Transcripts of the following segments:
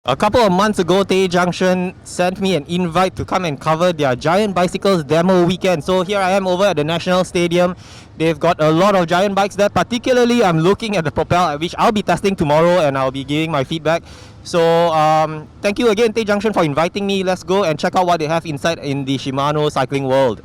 A couple of months ago, Tay Junction sent me an invite to come and cover their Giant Bicycles demo weekend. So here I am over at the National Stadium. They've got a lot of giant bikes there. Particularly, I'm looking at the Propel, which I'll be testing tomorrow and I'll be giving my feedback. So thank you again, Tay Junction, for inviting me. Let's go and check out what they have inside in the Shimano cycling world.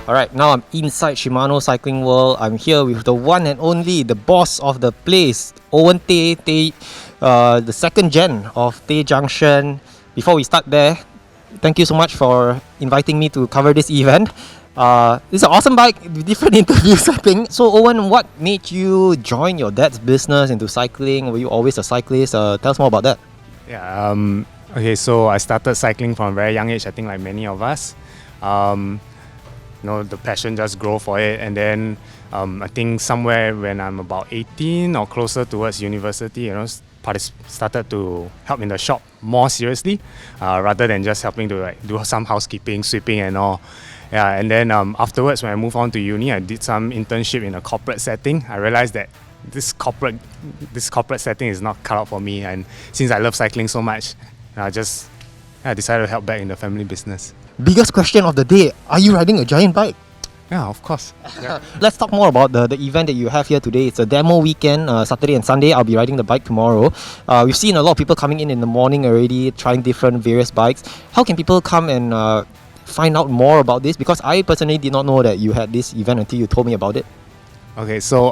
Alright, now I'm inside Shimano Cycling World. I'm here with the one and only, the boss of the place, Owen Tay, the second gen of Tay Junction. Before we start there, thank you so much for inviting me to cover this event. This is an awesome bike with different interviews, I think. So Owen, what made you join your dad's business into cycling? Were you always a cyclist? Tell us more about that. Yeah, okay, so I started cycling from a very young age, I think like many of us. The passion just grew for it, and then I think somewhere when I'm about 18 or closer towards university, started to help in the shop more seriously, rather than just helping to do some housekeeping, sweeping and all. Yeah, and then afterwards when I moved on to uni, I did some internship in a corporate setting. I realized that this corporate setting is not cut out for me, and since I love cycling so much, I decided to help back in the family business. Biggest question of the day, are you riding a giant bike? Yeah, of course. Yeah. Let's talk more about the event that you have here today. It's a demo weekend, Saturday and Sunday. I'll be riding the bike tomorrow. We've seen a lot of people coming in the morning already, trying various bikes. How can people come and find out more about this? Because I personally did not know that you had this event until you told me about it. Okay, so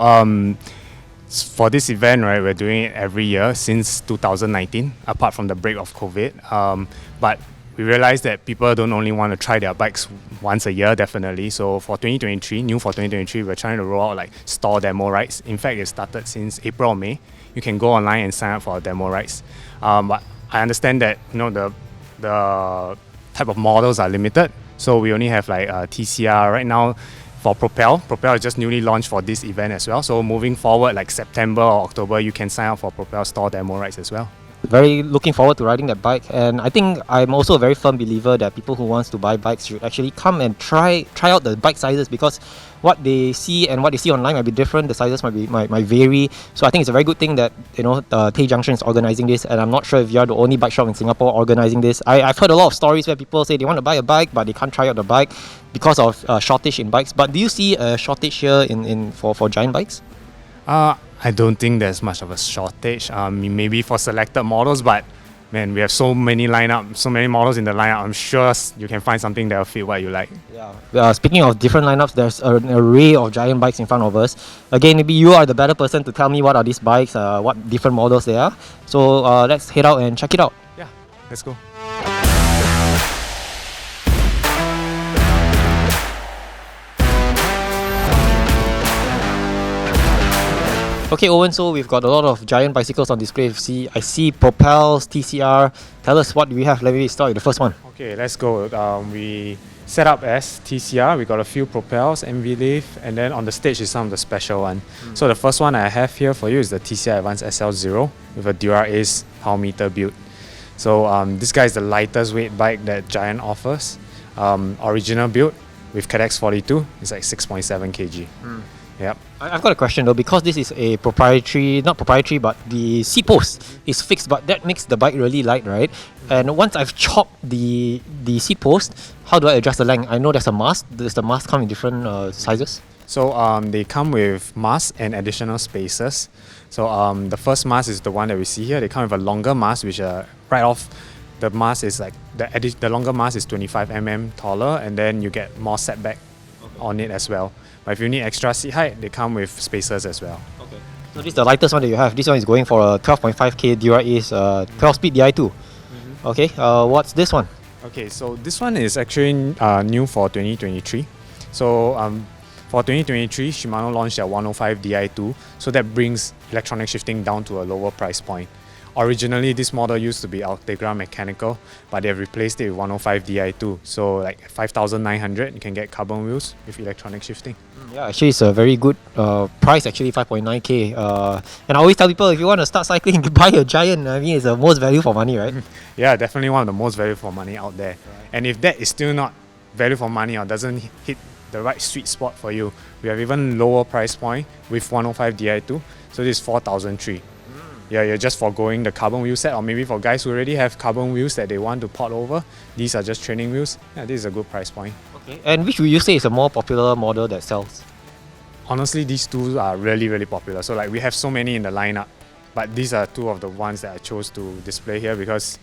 for this event, right, we're doing it every year since 2019, apart from the break of COVID. But we realized that people don't only want to try their bikes once a year, definitely. So for 2023, we're trying to roll out like store demo rides. In fact, it started since April or May. You can go online and sign up for demo rides. But I understand that the type of models are limited. So we only have like TCR right now. For Propel is just newly launched for this event as well. So moving forward, like September or October, you can sign up for Propel store demo rides as well. Very looking forward to riding that bike, and I think I'm also a very firm believer that people who wants to buy bikes should actually come and try out the bike sizes, because what they see and what they see online might be different. The sizes might vary. So I think it's a very good thing that Tay Junction is organizing this, and I'm not sure if you're the only bike shop in Singapore organizing this. I've heard a lot of stories where people say they want to buy a bike but they can't try out the bike because of shortage in bikes. But do you see a shortage here for giant bikes? I don't think there's much of a shortage. Maybe for selected models, but man, we have so many models in the lineup. I'm sure you can find something that will fit what you like. Yeah. Speaking of different lineups, there's an array of giant bikes in front of us. Again, maybe you are the better person to tell me what are these bikes, what different models they are. So let's head out and check it out. Yeah, let's go. Okay, Owen, so we've got a lot of giant bicycles on display. I see Propels, TCR. Tell us what we have. Let me start with the first one. Okay, let's go. We set up as TCR. We got a few Propels, MV Leaf, and then on the stage is some of the special one. So the first one I have here for you is the TCR Advance SL0 with a Dura Ace power meter build. So this guy is the lightest weight bike that Giant offers. Original build with CADX 42. It's like 6.7 kg. Yep. I've got a question though, because this is a not proprietary, but the seat post is fixed, but that makes the bike really light, right? And once I've chopped the seat post, how do I adjust the length? I know there's a mast. Does the mast come in different sizes? So they come with mast and additional spacers. So the first mast is the one that we see here. They come with a longer mast, which right off the mast is like the longer mast is 25 mm taller, and then you get more setback on it as well. But if you need extra seat height, they come with spacers as well. Okay. So this is the lightest one that you have. This one is going for a 12.5K Dura Ace 12-speed Di2. Okay. What's this one? Okay, so this one is actually new for 2023. So for 2023, Shimano launched their 105 Di2. So that brings electronic shifting down to a lower price point. Originally, this model used to be Ultegra mechanical, but they've replaced it with 105 Di2. So like 5,900, you can get carbon wheels with electronic shifting. Yeah, actually, it's a very good price. Actually, 5.9k. And I always tell people if you want to start cycling, buy a Giant. I mean, it's the most value for money, right? Yeah, definitely one of the most value for money out there. And if that is still not value for money or doesn't hit the right sweet spot for you, we have even lower price point with 105 Di2. So this is 4,003. Yeah, you're just foregoing the carbon wheel set, or maybe for guys who already have carbon wheels that they want to port over, these are just training wheels. Yeah, this is a good price point. Okay. And which would you say is a more popular model that sells? Honestly, these two are really, really popular. So like we have so many in the lineup, but these are two of the ones that I chose to display here because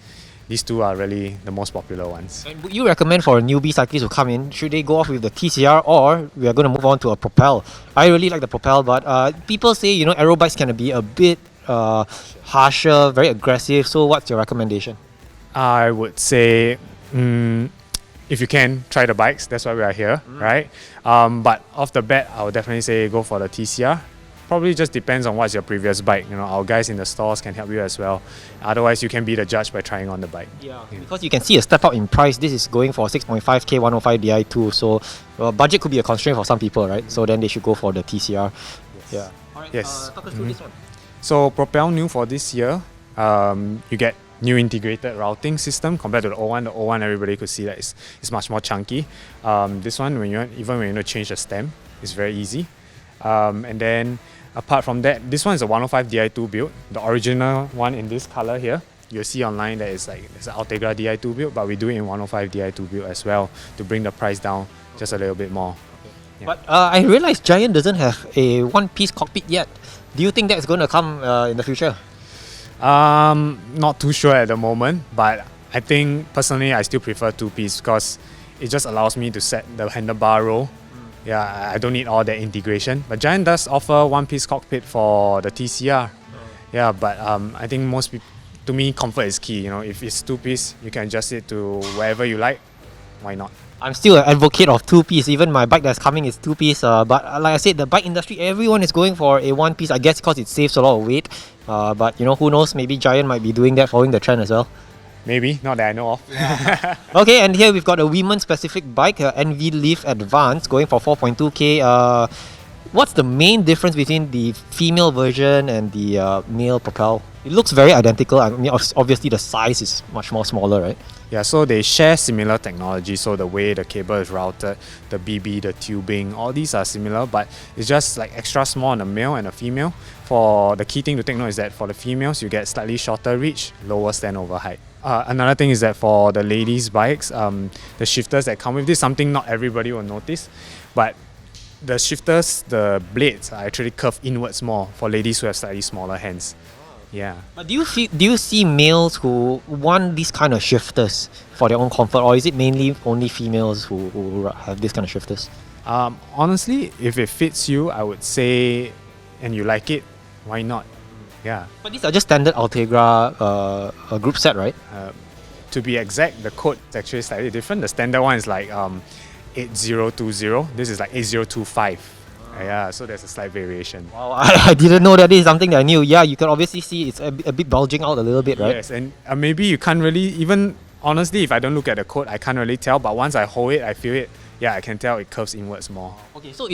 these two are really the most popular ones. And would you recommend for a newbie cyclist to come in, should they go off with the TCR or we are going to move on to a Propel? I really like the Propel, but people say, aero bikes can be a bit harsher, very aggressive. So what's your recommendation? I would say if you can, try the bikes. That's why we are here, right? But off the bat, I would definitely say go for the TCR. Probably just depends on what's your previous bike. Our guys in the stores can help you as well. Otherwise, you can be the judge by trying on the bike. Yeah, because you can see a step up in price. This is going for 6.5k 105 Di2. So budget could be a constraint for some people, right? So then they should go for the TCR. Yes. Yeah. All right. Yes. Talk us through this one. So Propel new for this year, you get new integrated routing system compared to the old one. The old one, everybody could see that it's much more chunky. This one, when you change the stem, it's very easy. And then apart from that, this one is a 105 Di2 build. The original one in this color here, you'll see online that it's an Ultegra Di2 build, but we do it in 105 Di2 build as well to bring the price down just a little bit more. Yeah. But I realized Giant doesn't have a one-piece cockpit yet. Do you think that's going to come in the future? Not too sure at the moment, but I think personally I still prefer two-piece because it just allows me to set the handlebar roll. Yeah, I don't need all that integration. But Giant does offer one-piece cockpit for the TCR. Yeah, but I think most people, to me, comfort is key. If it's two-piece, you can adjust it to wherever you like. Why not? I'm still an advocate of two-piece. Even my bike that's coming is two-piece. But like I said, the bike industry, everyone is going for a one-piece. I guess because it saves a lot of weight. But who knows? Maybe Giant might be doing that, following the trend as well. Maybe, not that I know of. Okay, and here we've got a women-specific bike, NV Leaf Advance, going for 4.2k. What's the main difference between the female version and the male Propel? It looks very identical. I mean, obviously the size is much more smaller, right? Yeah, so they share similar technology. So the way the cable is routed, the BB, the tubing, all these are similar, but it's just like extra small on the male and the female. For the key thing to take note is that for the females, you get slightly shorter reach, lower standover height. Another thing is that for the ladies' bikes, the shifters that come with this, something not everybody will notice, but the shifters, the blades are actually curved inwards more for ladies who have slightly smaller hands. Yeah. But do you see males who want these kind of shifters for their own comfort, or is it mainly only females who have this kind of shifters? Honestly, if it fits you, I would say, and you like it, why not? Yeah. But these are just standard Ultegra group set, right? To be exact, the code is actually slightly different. The standard one is like 8020. This is like 8025. Yeah, so there's a slight variation. Wow, I didn't know that is something that I knew. Yeah, you can obviously see it's a bit bulging out a little bit, right? Yes, and maybe you can't really, even honestly, if I don't look at the code, I can't really tell. But once I hold it, I feel it. Yeah, I can tell it curves inwards more. Okay, so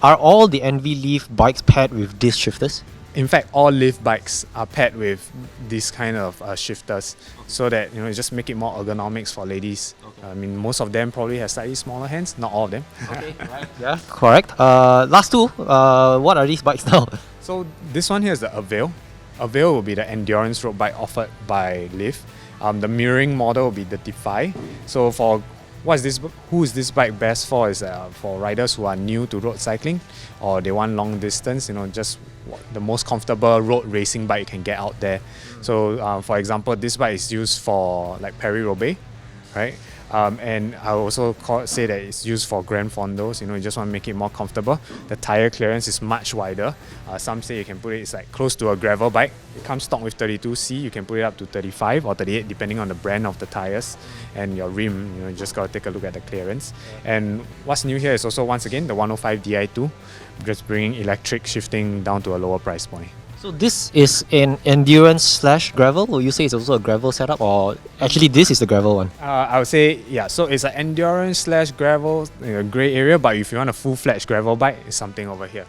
are all the NV Leaf bikes paired with disc shifters? In fact, all Leaf bikes are paired with these kind of shifters, so that it just make it more ergonomics for ladies. Okay. I mean, most of them probably have slightly smaller hands. Not all of them. Okay, right. Yeah, correct. Last two. What are these bikes now? So this one here is the Avail. Avail will be the endurance road bike offered by Leaf. The mirroring model will be the Defy. So for who is this bike best for is for riders who are new to road cycling or they want long distance, just the most comfortable road racing bike you can get out there. So for example, this bike is used for like Paris-Roubaix, right? And I also say that it's used for Grand Fondos. You just want to make it more comfortable. The tire clearance is much wider. Some say you can put it's like close to a gravel bike. It comes stock with 32C. You can put it up to 35 or 38 depending on the brand of the tires and your rim. You just got to take a look at the clearance. And what's new here is also once again the 105 Di2, just bringing electric shifting down to a lower price point. So this is an endurance slash gravel. Will you say it's also a gravel setup, or actually this is the gravel one? I would say, yeah, so it's an endurance slash gravel, grey area, but if you want a full-fledged gravel bike, it's something over here.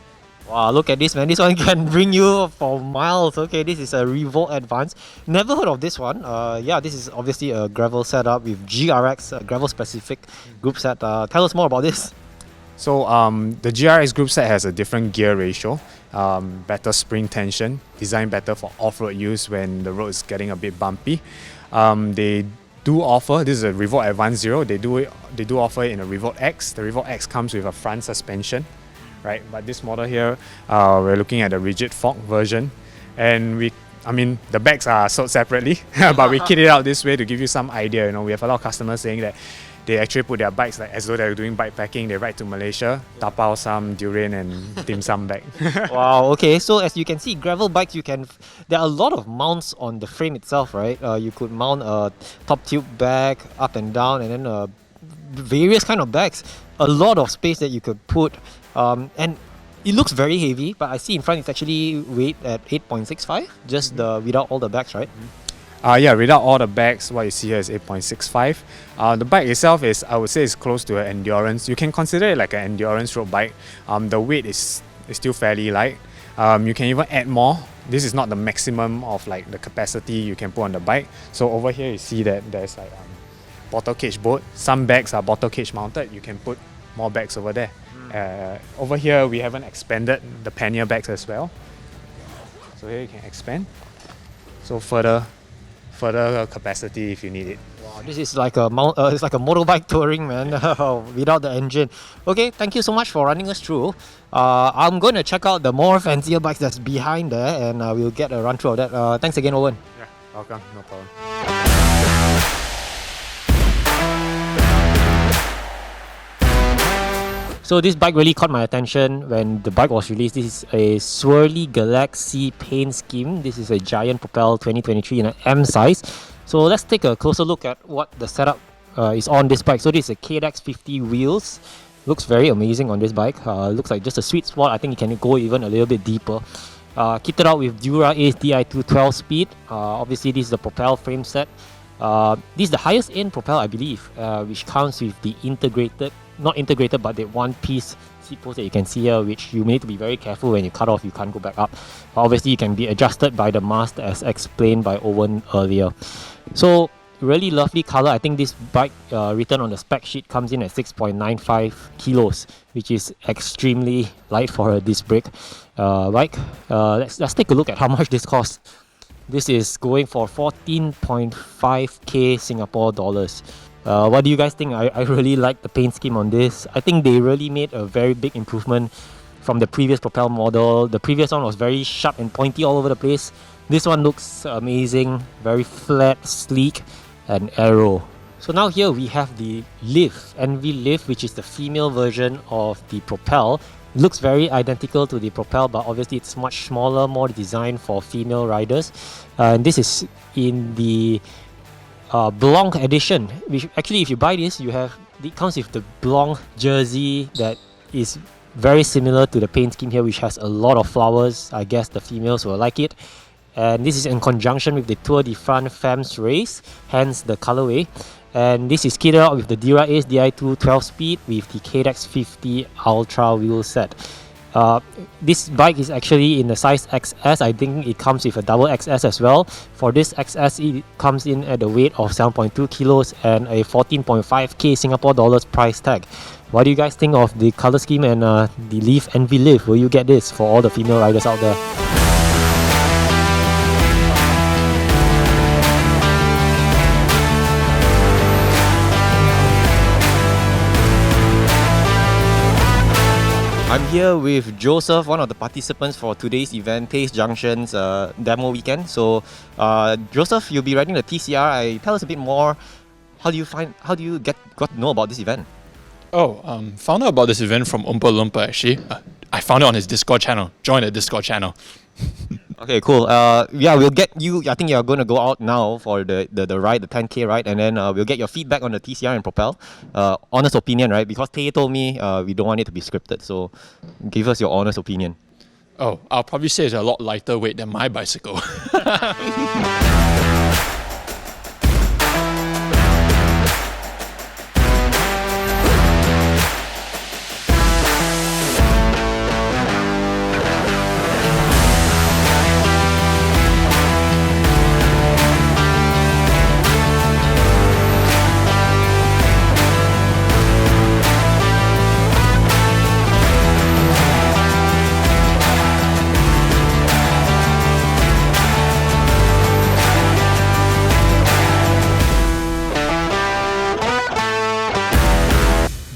Wow, look at this, man. This one can bring you for miles. Okay, this is a Revolt Advance. Never heard of this one. Yeah, this is obviously a gravel setup with GRX, a gravel specific group set. Tell us more about this. So the GRX group set has a different gear ratio, better spring tension, designed better for off-road use when the road is getting a bit bumpy. They do offer, this is a Revolt Advance Zero, they do offer it in a Revolt X. The Revolt X comes with a front suspension, right? But this model here, we're looking at the rigid fork version, and the bags are sold separately, but we kit it out this way to give you some idea. You know, we have a lot of customers saying that they actually put their bikes like as though they're doing bike packing. They ride to Malaysia, tapao some durian and dim sum back. Wow, okay, so as you can see, gravel bikes, there are a lot of mounts on the frame itself, right? You could mount a top tube bag up and down, and then various kind of bags. A lot of space that you could put, and it looks very heavy, but I see in front it's actually weight at 8.65, just without all the bags, right? Yeah, without all the bags, what you see here is 8.65. The bike itself is, I would say, is close to an endurance. You can consider it like an endurance road bike. The weight is still fairly light. You can even add more. This is not the maximum of like the capacity you can put on the bike. So over here you see that there's like bottle cage boat. Some bags are bottle cage mounted. You can put more bags over there. Over here we haven't expanded the pannier bags as well. So here you can expand. So further capacity if you need it. Wow, this is like it's like a motorbike touring, man, without the engine. Okay, thank you so much for running us through. I'm going to check out the more fancier bikes that's behind there, and we'll get a run through of that. Thanks again, Owen. Yeah, welcome, no problem. So this bike really caught my attention when the bike was released. This is a Swirly Galaxy paint scheme. This is a giant Propel 2023 in an M size. So let's take a closer look at what the setup is on this bike. So this is a KDX 50 wheels. Looks very amazing on this bike. Looks like just a sweet spot. I think it can go even a little bit deeper. Kitted out with Dura Ace Di2 12 speed. Obviously this is the Propel frame set. This is the highest end Propel, I believe, which comes with the not integrated, but the one-piece seat post that you can see here, which you need to be very careful when you cut off, you can't go back up. But obviously, you can be adjusted by the mast as explained by Owen earlier. So, really lovely color. I think this bike, written on the spec sheet, comes in at 6.95 kilos, which is extremely light for a disc brake bike. Let's take a look at how much this costs. This is going for 14.5k Singapore dollars. What do you guys think? I really like the paint scheme on this. I think they really made a very big improvement from the previous Propel model. The previous one was very sharp and pointy all over the place. This one looks amazing, very flat, sleek, and aero. So now here we have the Liv, NV Liv, which is the female version of the Propel. It looks very identical to the Propel, but obviously it's much smaller, more designed for female riders. And this is in the Blanc edition, which actually if you buy this, it comes with the Blanc jersey that is very similar to the paint scheme here, which has a lot of flowers. I guess the females will like it. And this is in conjunction with the Tour de France Femmes race, hence the colorway. And this is kitted out with the Dura Ace Di2 12 speed with the KDX 50 Ultra wheel set. This bike is actually in the size XS. I think it comes with a double XS as well. For this XS, it comes in at a weight of 7.2 kilos and a 14.5k Singapore dollars price tag. What do you guys think of the color scheme and the Leaf NV Liv? Will you get this for all the female riders out there? I'm here with Joseph, one of the participants for today's event, Tay Junction's demo weekend. So, Joseph, you'll be riding the TCR. Tell us a bit more. How do you got to know about this event? Found out about this event from Oompa Loompa actually. I found it on his Discord channel. Joined the Discord channel. Okay, cool. Yeah, we'll get you. I think you're going to go out now for the ride, the 10K ride, and then we'll get your feedback on the TCR and Propel. Honest opinion, right? Because Tay told me we don't want it to be scripted, so give us your honest opinion. Oh, I'll probably say it's a lot lighter weight than my bicycle.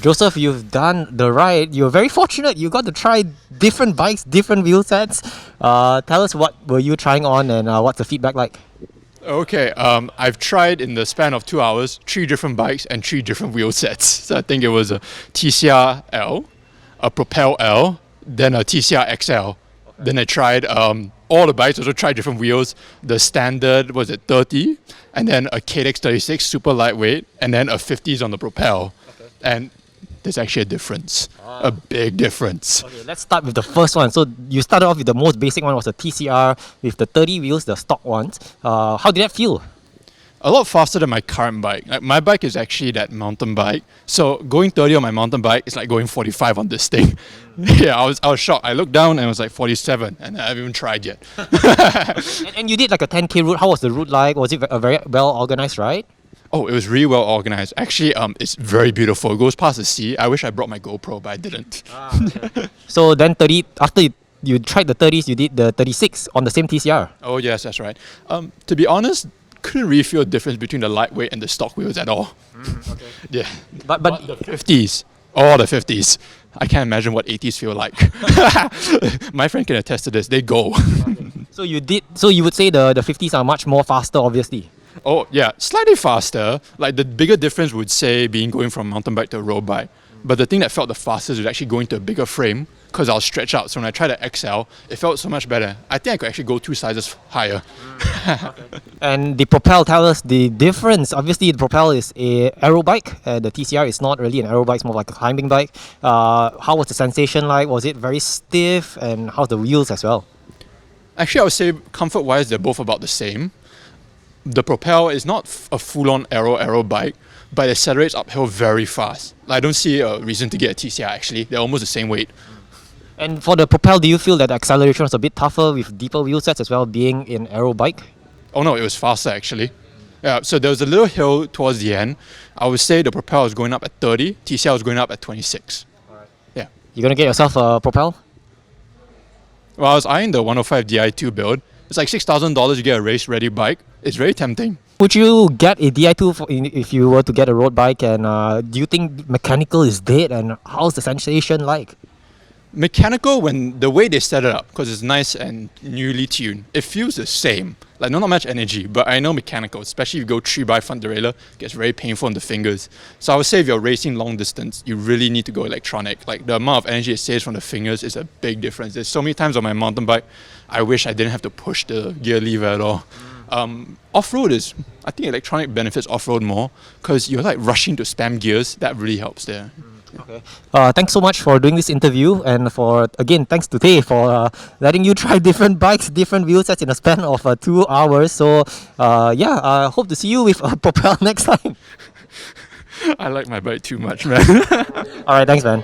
Joseph, you've done the ride. You're very fortunate. You got to try different bikes, different wheel sets. Tell us what were you trying on and what's the feedback like? Okay, I've tried in the span of 2 hours 3 different bikes and 3 different wheel sets. So I think it was a TCR L, a Propel L, then a TCR XL. Then I tried all the bikes, also tried different wheels. The standard was at 30, and then a KDX 36, super lightweight, and then a 50s on the Propel. Okay. And there's actually a difference, a big difference. Okay, let's start with the first one. So you started off with the most basic one, was a TCR with the 30 wheels, the stock ones. How did that feel? A lot faster than my current bike. Like my bike is actually that mountain bike. So going 30 on my mountain bike is like going 45 on this thing. Yeah, I was shocked. I looked down and it was like 47, and I haven't even tried yet. And you did like a 10K route. How was the route like? Was it a very well organized ride? Oh, it was really well organized. Actually, it's very beautiful. It goes past the sea. I wish I brought my GoPro, but I didn't. Okay. So then 30, after you tried the 30s, you did the 36 on the same TCR. Oh yes, that's right. To be honest, couldn't really feel a difference between the lightweight and the stock wheels at all. Okay. Yeah. But The 50s, all the 50s. I can't imagine what 80s feel like. My friend can attest to this. They go. so you would say the 50s are much more faster, obviously. Oh yeah, slightly faster. Like the bigger difference would say being going from mountain bike to a road bike. But the thing that felt the fastest was actually going to a bigger frame because I was stretched out. So when I tried the XL, it felt so much better. I think I could actually go 2 sizes higher. And the Propel, tell us the difference. Obviously, the Propel is a aero bike. The TCR is not really an aero bike; it's more like a climbing bike. How was the sensation like? Was it very stiff? And how's the wheels as well? Actually, I would say comfort-wise, they're both about the same. The Propel is not a full-on aero bike, but it accelerates uphill very fast. I don't see a reason to get a TCR actually. They're almost the same weight. And for the Propel, do you feel that the acceleration was a bit tougher with deeper wheel sets as well, being an aero bike? Oh no, it was faster actually. Yeah, so there was a little hill towards the end. I would say the Propel was going up at 30, TCR was going up at 26. Yeah. You gonna get yourself a Propel? Well, I was eyeing the 105 Di2 build. It's like $6,000 you get a race-ready bike. It's very tempting. Would you get a Di2 if you were to get a road bike? And do you think mechanical is dead? And how's the sensation like? Mechanical, when the way they set it up, because it's nice and newly tuned, it feels the same. Like not much energy, but I know mechanical, especially if you go 3x front derailleur, it gets very painful on the fingers. So I would say if you're racing long distance, you really need to go electronic. Like the amount of energy it saves from the fingers is a big difference. There's so many times on my mountain bike, I wish I didn't have to push the gear lever at all. Off-road is, I think electronic benefits off-road more because you're like rushing to spam gears. That really helps there. Okay. Thanks so much for doing this interview, and for again, thanks to Tay for letting you try different bikes, different wheel sets in a span of 2 hours. So I hope to see you with a Propel next time. I like my bike too much, man. All right, thanks, man.